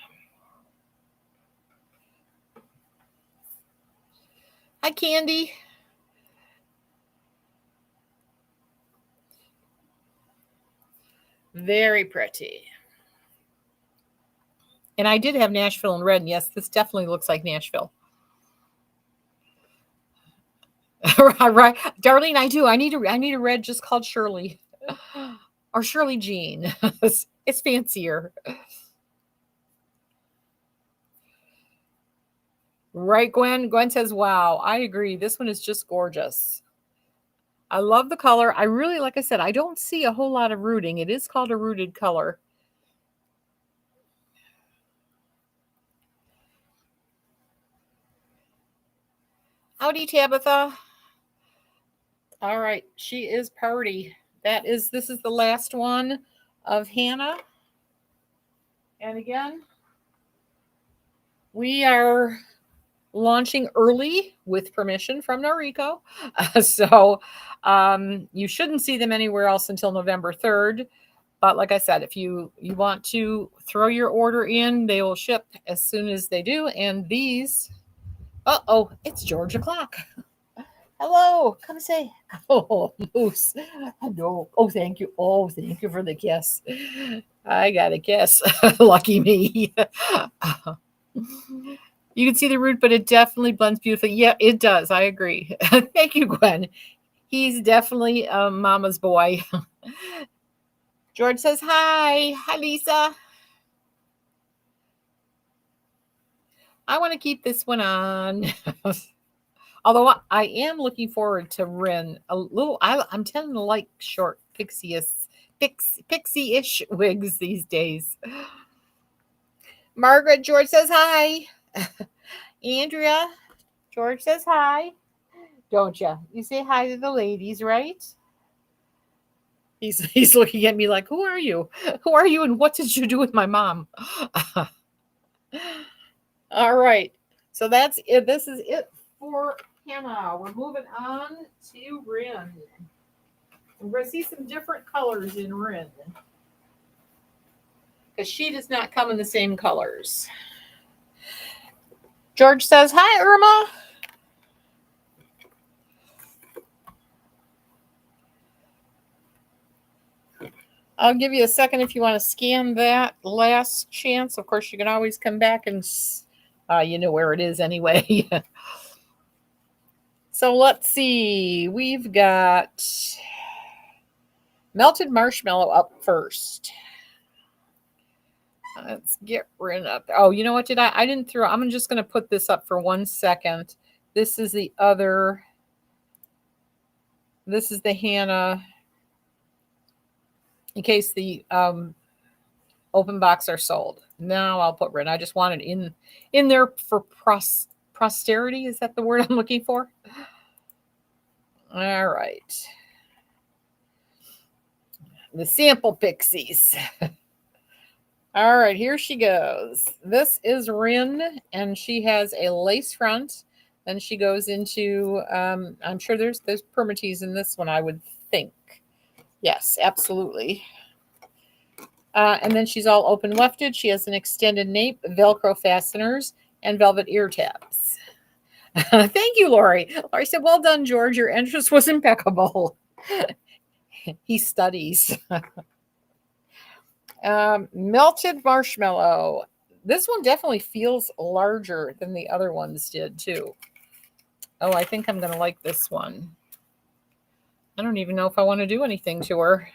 S1: Hi, Candy. Very pretty. And I did have Nashville in red. And yes, this definitely looks like Nashville. Right, Darlene, I do. I need a red just called Shirley or Shirley Jean. It's fancier. Right, Gwen? Gwen says, wow, I agree. This one is just gorgeous. I love the color. I really, like I said, I don't see a whole lot of rooting. It is called a rooted color. Howdy, Tabitha. All right, she is party. This is the last one of Hana. And again, we are launching early with permission from Noriko. So you shouldn't see them anywhere else until November 3rd. But like I said, if you want to throw your order in, they will ship as soon as they do. And these, it's Georgia Clock. Hello, come say. Oh, Moose. No. Oh, thank you. Oh, thank you for the kiss. I got a kiss. Lucky me. You can see the root, but it definitely blends beautifully. Yeah, it does. I agree. Thank you, Gwen. He's definitely mama's boy. George says hi. Hi, Lisa. I want to keep this one on. Although I am looking forward to Rin a little. I'm tending to like short pixie-ish wigs these days. Margaret, George says hi. Andrea, George says hi. don't you? You say hi to the ladies, right? He's looking at me like, who are you? Who are you and what did you do with my mom? All right. So that's it. This is it for Hannah. We're moving on to Rin. We're going to see some different colors in Rin. Because she does not come in the same colors. George says, hi, Irma. I'll give you a second if you want to scan that last chance. Of course, you can always come back and you know where it is anyway. So let's see. We've got melted marshmallow up first. Let's get rid of. Oh, you know what? I didn't throw. I'm just going to put this up for 1 second. This is the other. This is the Hana. In case the open box are sold. Now I'll put Rin. I just wanted in there for posterity. Is that the word I'm looking for? All right. The sample pixies. All right, here she goes. This is Rin, and she has a lace front. Then she goes into, I'm sure there's permatease in this one, I would think. Yes, absolutely. And then she's all open wefted. She has an extended nape, Velcro fasteners, and velvet ear tabs. Thank you, Lori. Lori said, well done, George. Your entrance was impeccable. He studies. Melted marshmallow. This one definitely feels larger than the other ones did, too. Oh, I think I'm going to like this one. I don't even know if I want to do anything to her.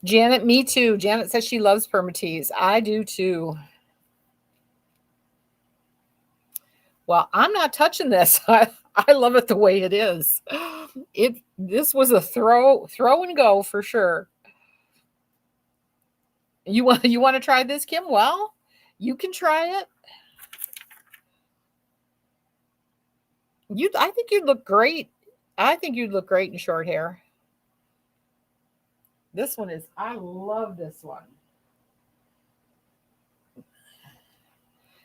S1: Janet, me too. Janet says she loves permatease. I do too. Well, I'm not touching this. I love it the way it is. This was a throw and go for sure. You want to try this, Kim? Well, you can try it. I think you'd look great. I think you'd look great in short hair. This one is, I love this one.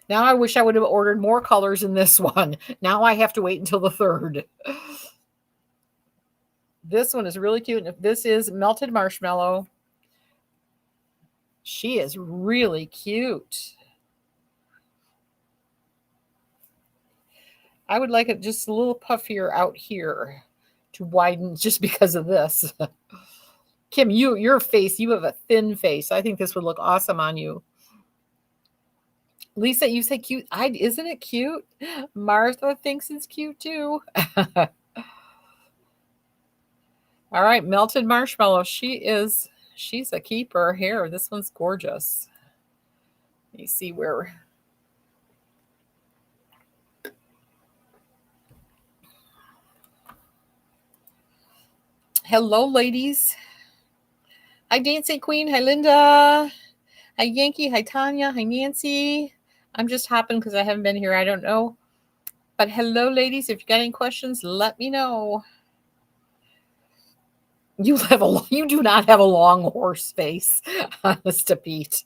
S1: Now I wish I would have ordered more colors in this one. Now I have to wait until the 3rd. This one is really cute. And if this is melted marshmallow, she is really cute. I would like it just a little puffier out here to widen just because of this. Kim, your face, you have a thin face. I think this would look awesome on you. Lisa, you say cute. Isn't it cute? Martha thinks it's cute too. All right, melted marshmallow. She's a keeper here. This one's gorgeous. Let me see where. Hello, ladies. Hi, Dancing Queen. Hi, Linda. Hi, Yankee. Hi, Tanya. Hi, Nancy. I'm just hopping because I haven't been here. I don't know. But hello, ladies. If you got any questions, let me know. You do not have a long horse face, honest to Pete.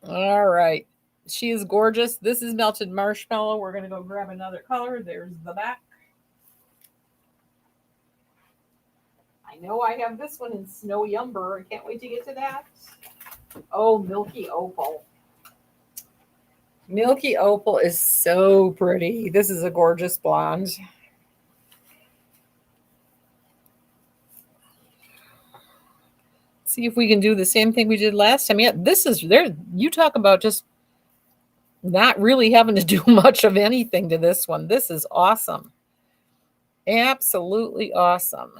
S1: All right. She is gorgeous. This is melted marshmallow. We're going to go grab another color. There's the back. I know I have this one in Snowy Umber. I can't wait to get to that. Oh, Milky Opal. Milky Opal is so pretty. This is a gorgeous blonde. See if we can do the same thing we did last time. Yeah, this is there. You talk about just not really having to do much of anything to this one. This is awesome. Absolutely awesome.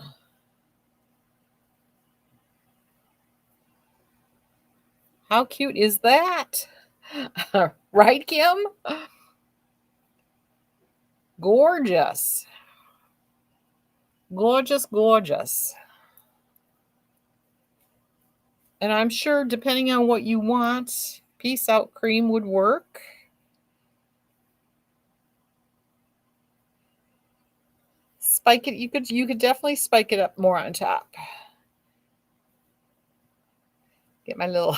S1: How cute is that? Right, Kim? Gorgeous. Gorgeous, gorgeous. And I'm sure depending on what you want, Peace Out Cream would work. spike it. You could definitely spike it up more on top. Get my little.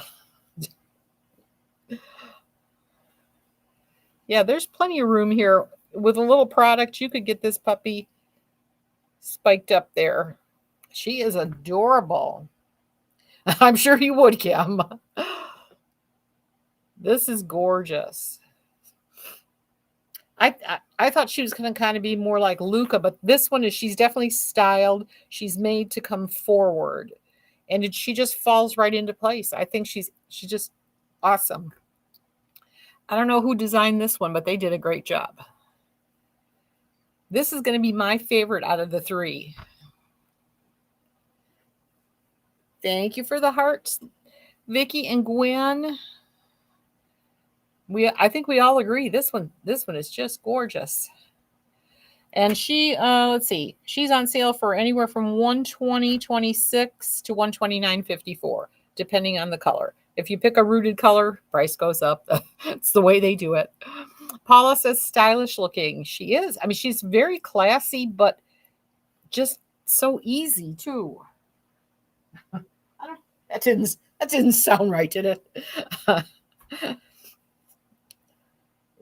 S1: Yeah, there's plenty of room here. With a little product, you could get this puppy spiked up there. She is adorable. I'm sure you would, Kim. This is gorgeous. I thought she was going to kind of be more like Luca, but this one is, she's definitely styled. She's made to come forward, and she just falls right into place. I think she's just awesome. I don't know who designed this one, but they did a great job. This is going to be my favorite out of the three. Thank you for the hearts, Vicky and Gwen. I think we all agree this one is just gorgeous. And she let's see, she's on sale for anywhere from $120.26 to $129.54, depending on the color. If you pick a rooted color, price goes up. It's the way they do it. Paula says stylish looking. She is. I mean, she's very classy, but just so easy too. That didn't sound right, did it?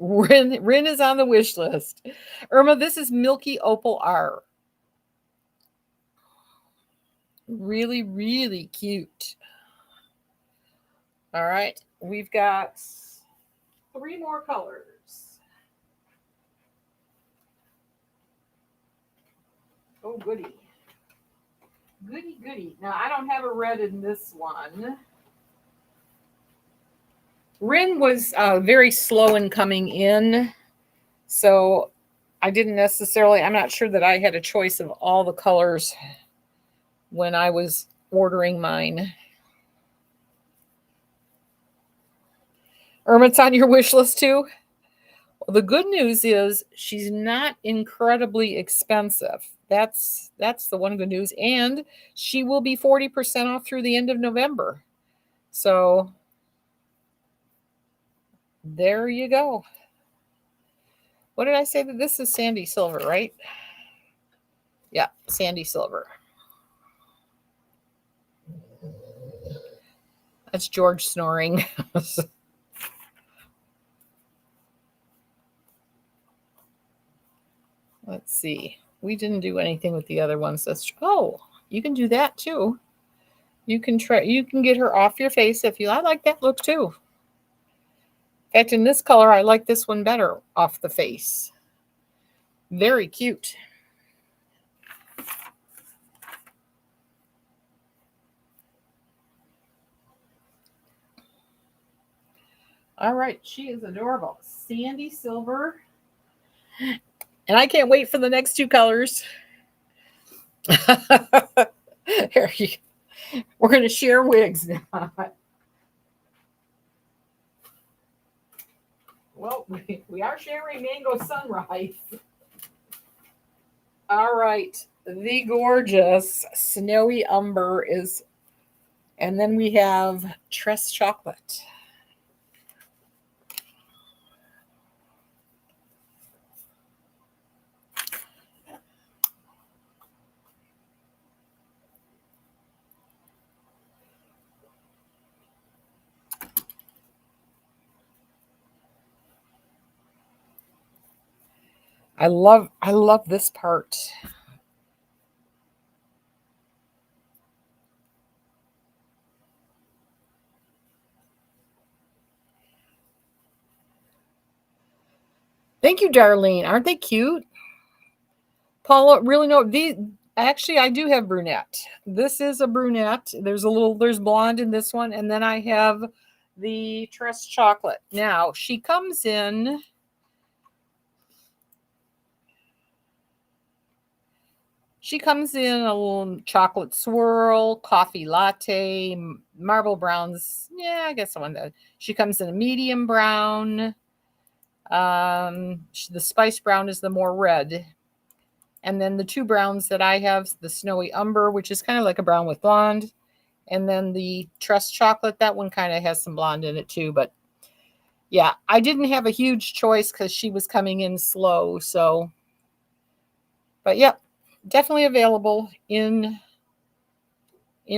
S1: Rin is on the wish list. Irma, this is Milky Opal-R. Really, really cute. All right, we've got 3 more colors. Oh, goody. Goody, goody. Now, I don't have a red in this one. Rin was very slow in coming in, so I didn't necessarily, I'm not sure that I had a choice of all the colors when I was ordering mine. Irma, it's on your wish list too? Well, the good news is she's not incredibly expensive. That's the one good news. And she will be 40% off through the end of November. So there you go. What did I say? That this is Sandy Silver, right? Yeah, Sandy Silver. That's George snoring. Let's see. We didn't do anything with the other ones. Oh, you can do that too. You can get her off your face if you. I like that look too. In fact, in this color, I like this one better off the face. Very cute. All right, she is adorable. Sandy Silver. And I can't wait for the next 2 colors. We're going to share wigs now. Well, we are sharing Mango Sunrise. All right. The gorgeous Snowy Umber is, and then we have Tress Chocolate. I love this part. Thank you, Darlene. Aren't they cute? Paula, really no. Actually, I do have brunette. This is a brunette. There's blonde in this one, and then I have the Tress Chocolate. Now she comes in. She comes in a little chocolate swirl, coffee latte, marble browns. Yeah, I guess someone does. She comes in a medium brown. The spice brown is the more red. And then the 2 browns that I have, the Snowy Umber, which is kind of like a brown with blonde. And then the Tress Chocolate, that one kind of has some blonde in it too. But yeah, I didn't have a huge choice because she was coming in slow. So, but yep, definitely available in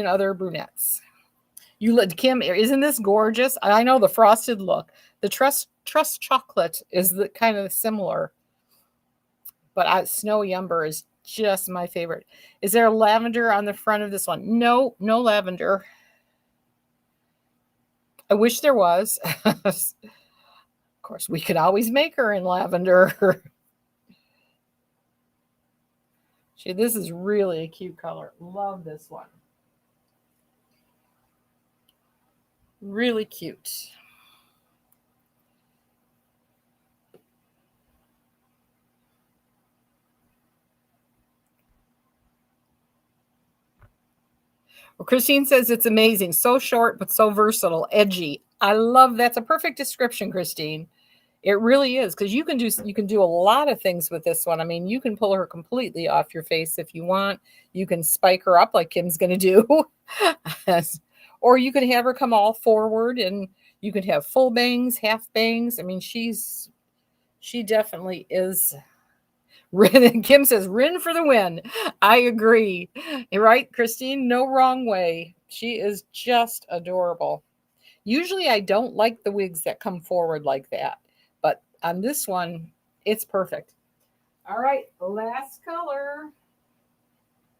S1: other brunettes. You let Kim, isn't this gorgeous? I know the frosted look. The trust chocolate is the kind of similar, but snowy umber is just my favorite. Is there lavender on the front of this one? No, no lavender. I wish there was. Of course, we could always make her in lavender. See, this is really a cute color. Love this one. Really cute. Well, Christine says it's amazing. So short, but so versatile, edgy. I love that's a perfect description, Christine. It really is because you can do a lot of things with this one. I mean, you can pull her completely off your face if you want. You can spike her up like Kim's going to do, or you could have her come all forward, and you could have full bangs, half bangs. I mean, she definitely is. Rin, Kim says, Rin for the win. I agree. You're right, Christine? No wrong way. She is just adorable. Usually I don't like the wigs that come forward like that, but on this one, it's perfect. All right, last color.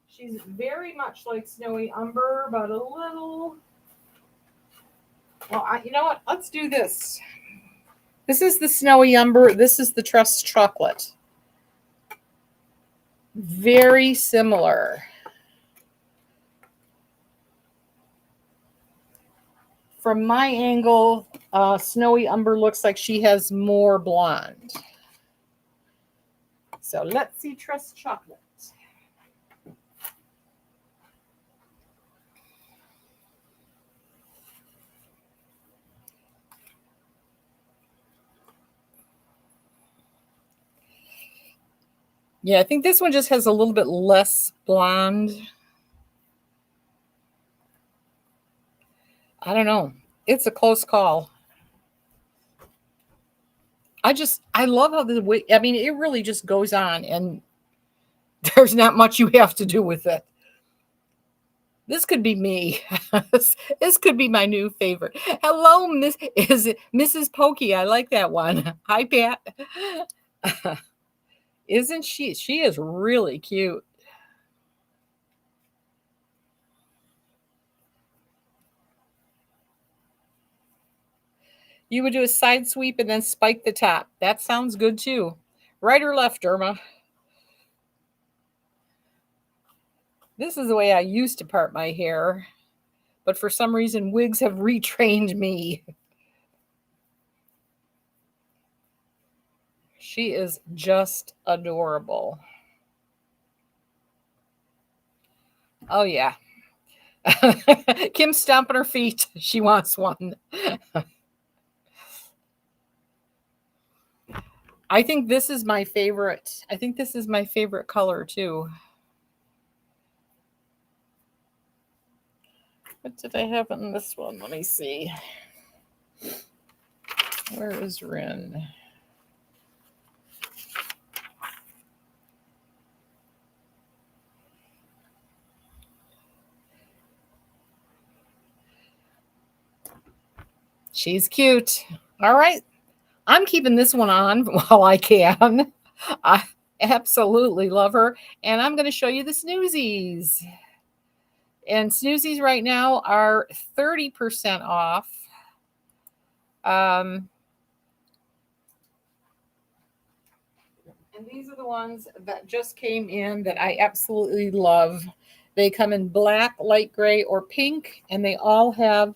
S1: She's very much like Snowy Umber, but a little... Well, you know what? Let's do this. This is the Snowy Umber. This is the Trust Chocolate. Very similar. From my angle, Snowy Umber looks like she has more blonde. So let's see Trust Chocolate. Yeah, I think this one just has a little bit less blonde. I don't know. It's a close call. I love how the wig, I mean, it really just goes on and there's not much you have to do with it. This could be me. This could be my new favorite. Hello, is it Mrs. Pokey? I like that one. Hi, Pat. Isn't she? She is really cute. You would do a side sweep and then spike the top. That sounds good too. Right or left, Irma? This is the way I used to part my hair, but for some reason, wigs have retrained me. She is just adorable. Oh, yeah. Kim's stomping her feet. She wants one. I think this is my favorite. I think this is my favorite color too. What did I have in this one? Let me see. Where is Rin? She's cute. All right. I'm keeping this one on while I can. I absolutely love her. And I'm going to show you the Snoozies. And Snoozies right now are 30% off. And these are the ones that just came in that I absolutely love. They come in black, light gray, or pink, and they all have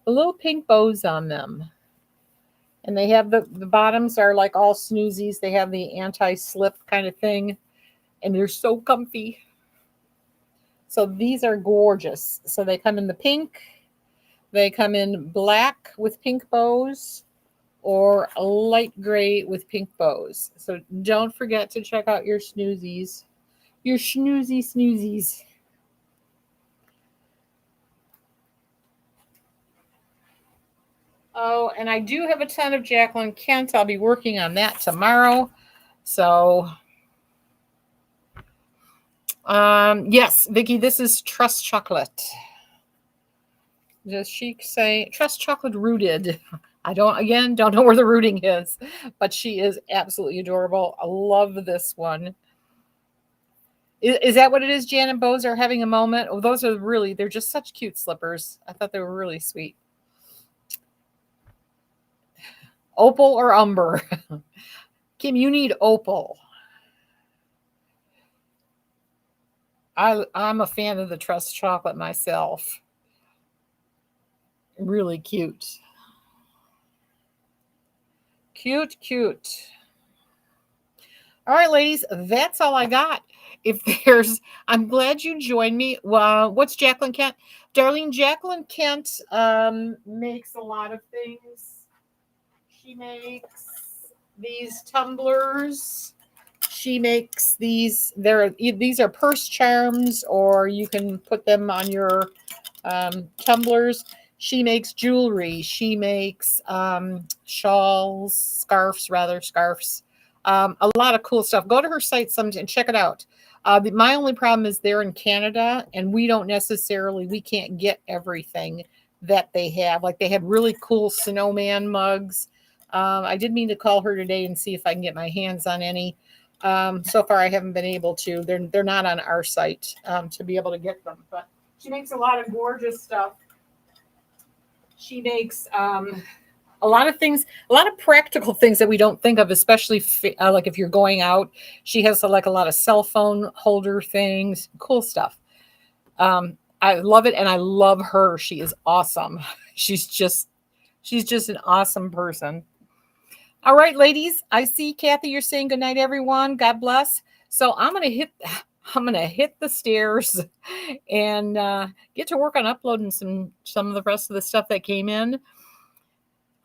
S1: little pink bows on them. And they have the bottoms are like all Snoozies. They have the anti-slip kind of thing, and they're so comfy. So these are gorgeous. So they come in the pink, they come in black with pink bows, or a light gray with pink bows. So don't forget to check out your Snoozies. Your snoozies. Oh, and I do have a ton of Jacqueline Kent. I'll be working on that tomorrow. So Yes, Vicky, this is Trust Chocolate. Does she say Trust Chocolate rooted? I don't know where the rooting is, but she is absolutely adorable. I love this one. Is that what it is? Jan and Bose are having a moment. Oh, those are really, they're just such cute slippers. I thought they were really sweet. Opal or Umber? Kim, you need Opal. I'm a fan of the Trust Chocolate myself. Really cute. Cute, cute. All right, ladies, that's all I got. If there's, I'm glad you joined me. What's Jacqueline Kent? Darlene, Jacqueline Kent makes a lot of things. She makes these tumblers. She makes these. These are purse charms, or you can put them on your tumblers. She makes jewelry. She makes shawls, scarves. A lot of cool stuff. Go to her site sometime and check it out. My only problem is they're in Canada, and we can't get everything that they have. Like they had really cool snowman mugs. I did mean to call her today and see if I can get my hands on any. So far, I haven't been able to. They're not on our site to be able to get them. But she makes a lot of gorgeous stuff. She makes a lot of things, a lot of practical things that we don't think of, especially like if you're going out. She has like a lot of cell phone holder things, cool stuff. I love it, and I love her. She is awesome. She's just an awesome person. All right, ladies. I see Kathy. You're saying good night, everyone. God bless. So I'm gonna hit the stairs and get to work on uploading some of the rest of the stuff that came in.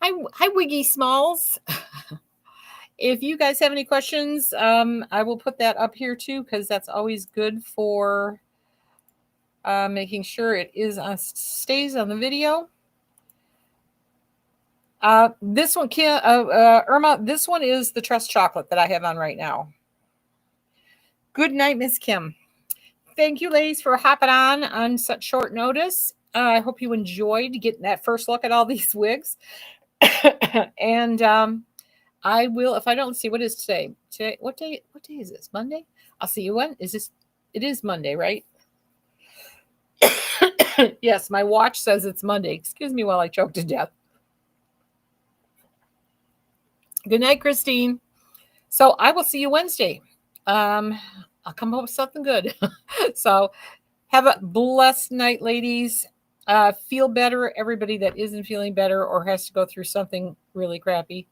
S1: Hi, Wiggy Smalls. If you guys have any questions, I will put that up here too, because that's always good for making sure it stays on the video. This one, Irma, this one is the Trust Chocolate that I have on right now. Good night, Miss Kim. Thank you, ladies, for hopping on such short notice. I hope you enjoyed getting that first look at all these wigs. And I will, if I don't see, what is today? What day is this? Monday? I'll see you when. It is Monday, right? Yes, my watch says it's Monday. Excuse me while I choke to death. Good night, Christine. So I will see you Wednesday. I'll come up with something good. So have a blessed night, ladies. Feel better, everybody that isn't feeling better or has to go through something really crappy.